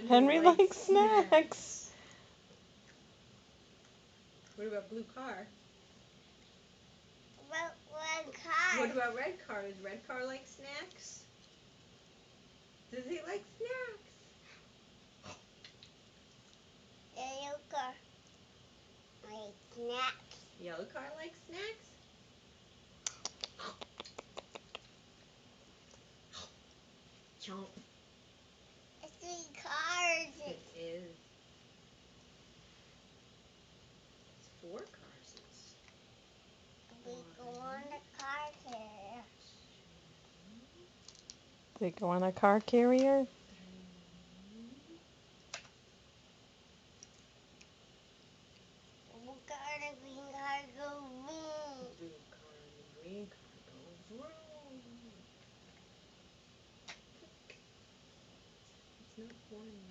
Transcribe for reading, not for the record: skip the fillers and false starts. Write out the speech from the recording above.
Henry likes snacks. What about blue car? Red car. What about red car? Does red car like snacks? Does he like snacks? Yellow car. Like snacks. Yellow car likes snacks? Chomp. It's 3 cars. It is. It's 4 cars. We go on the car here. They go on a car carrier? Blue car and the green car go boom. Blue car and the green car go vroom. It's not pouring